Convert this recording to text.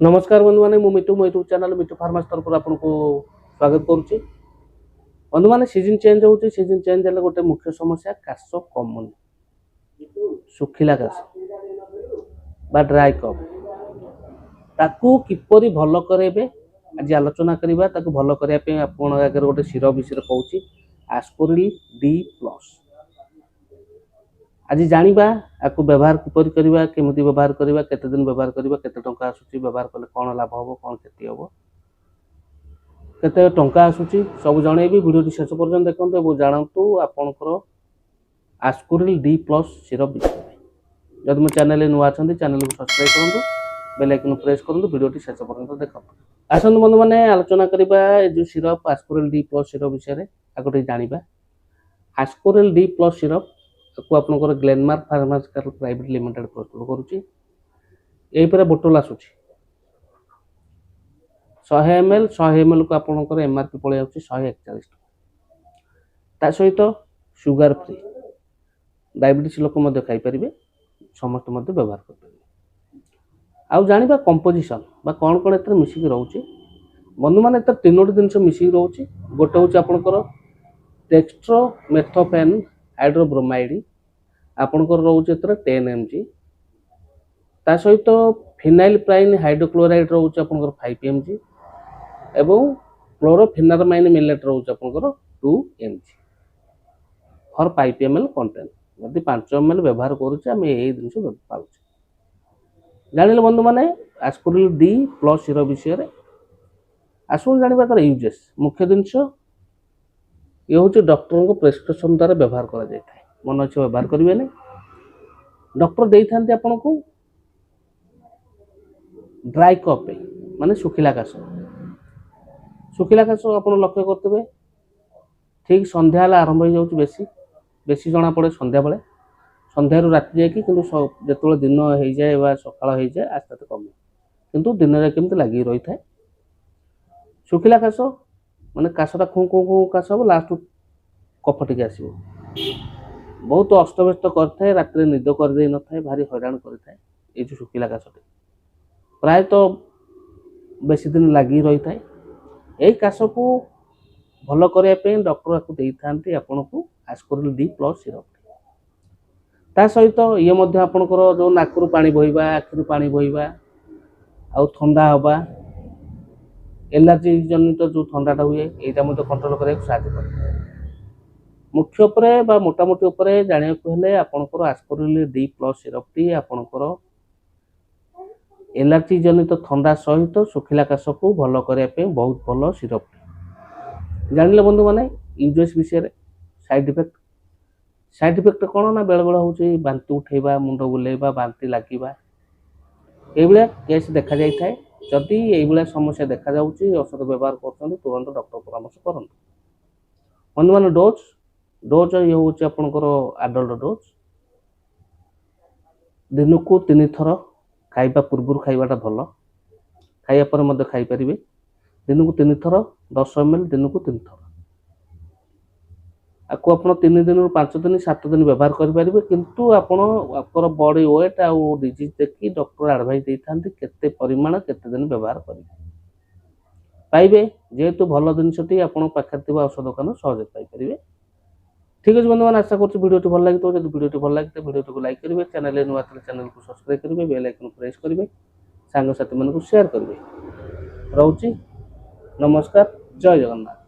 नमस्कार बंधु मैंने मिटू मो यूट्यूब चैनल मिटू फार्मास तरफ आपको स्वागत करुच्ची। बंधु मैंने सीजन चेंज होती सीजन चेंज है गोटे मुख्य समस्या काश कमुन सुखिला काश बा ड्राई कफ ताकू किपरि भल करेबे आज आलोचना करबा ताकू भल करिया पे आपन आगे गोटे सिरप विषय कहूची आस्कोरिल डी प्लस। आज जानिबा आपको व्यवहार किपरि करबा केमिति व्यवहार करबा केते दिन व्यवहार करबा केते टंका आसुची व्यवहार कले कोन लाभ होबो कोन क्षति होबो केते टंका आसुची सब जणेबी वीडियो शेष पर्यंत देखंतु एबो जानंतु आपनकर आस्कोरिल डी प्लस सिरप विषय। जदि मो चैनल नुआ छथि चैनल को सब्सक्राइब करंतु बेल आइकन प्रेस करंतु वीडियो शेष पर्यंत देखंतु। आसंतु बंधु माने आलोचना करबा ए जो सिरप आस्कोरिल डी प्लस सिरप विषय आगोटे जानिबा। आस्कोरिल डी प्लस सिरप को आपनकर ग्लेनमार्क फार्मास्यूटिकल प्राइवेट लिमिटेड प्रस्तुत करूची। एही पर बोतल आसुची 100 ml को आपनकर एमआरपी पळे आउची 141 ता सहित सुगर फ्री डायबिटीज लोक मध्य खाई परिबे समस्त मध्य व्यवहार कर परिबे। आउ जानिबा कंपोजिशन बा कोन कोन एतर मिसिक रहउची। बंधु माने एतर तीनोटी जिंस मिसिक रहउची। गोटे होची आपनकर डेक्स्ट्रोमेथोफेन हाइड्रोब्रोमाइड आपनकर रहउची एतर 10 mg ता सहित फिनाइल प्राइन हाइड्रोक्लोराइड रहउची आपनकर 5 mg एवं क्लोरोफेनामाइन मिलेट रहउची आपनकर 2 mg फॉर 5 ml कंटेंट। यदि 5 ml व्यवहार करूचे हम एही जिंस पाउचे। जानिले बंधु माने आस्कोरिल डी प्लस सिरप विषय रे आसुन जानिबा तर यूजेस मुख्य जिंस ये होची डॉक्टर को प्रेस्क्रिप्शन द्वारा व्यवहार करा जाय थाए। मन अच्छे व्यवहार करेंगे नहीं डॉक्टर दे था आपको ड्राई कफ माने सुखिला काश आप लक्ष्य करते ठीक संध्या आरंभ हो जाऊँ बेसी बेसी जना पड़े संध्या बेले संध्या राति जाकि जो दिन हो जाए सकाल हो जाए आस्ते आस्ते कमे किंतु दिन जाए केमती लगी रही था। सुखिला काश माने काशटा खू खू खू काश हम लास्ट कफ टिके आसो बहुत अस्तव्यस्त करता रात निद करदे न था भारी हैरान करता ये जो सुखिला काशटी प्रायतः बेसी दिन लगी रही था। यही काश को भल करने डॉक्टर आपको देते आपन को आस्कोरिल डी प्लस सिरप ता सहित ये आपणकर जो नाकरू पानी बहवा आखिरू पानी बहवा आउ ठंडा हवा एलर्जी जनित जो ठंडाटा हुए यहाँ कंट्रोल करने साहय कर मुख्य उपरे बा मोटामोटी उपरे जानिया को हेले आपणकर आस्कोरिल डी प्लस सिरप टी आपणकर एलर्जी जनित ठंडा सहित सुखिला काश को भल करने बहुत भल सिरप जानिले बंधु माने यूजेस विषय साइड इफेक्ट कौन ना बेले बेले हूँ बांति उठेबा मुंड बुलेबा बांति लगे ये केस देखा जाए। जदि ये समस्या देखा जाऊँगी औषध व्यवहार कर तुरंत डॉक्टर परामर्श करूँ। बंधु मान डोज ये हूँ आपंकर आडल्ट डोज दिन को 3 थर खाइबा पूर्व खाइबाटा भल खाइबा पर खाईपर दिन को 3 थर 10 ml दिन को 3 थर आपको आप 3 दिन 5 दिन 7 दिन व्यवहार करेंगे किंतु आपर बॉडी वेट आउ डिजीज देखी डॉक्टर एडवाइस देते केते परिमाण केते दिन व्यवहार करेंगे पाइबे जेहेतु भल जिनसटी आप पाखे औषध दुकान सहज पाइपर। ठीक है बंधु मैंने आशा करडियो भल लगी तो वीडियो भल लगे वीडियो को लाइक करेंगे चैनल नुआ चैनल को सब्सक्राइब करेंगे बेल आइकन प्रेस करेंगे सांग साथी मानक शेयर करेंगे। रोची नमस्कार जय जगन्नाथ।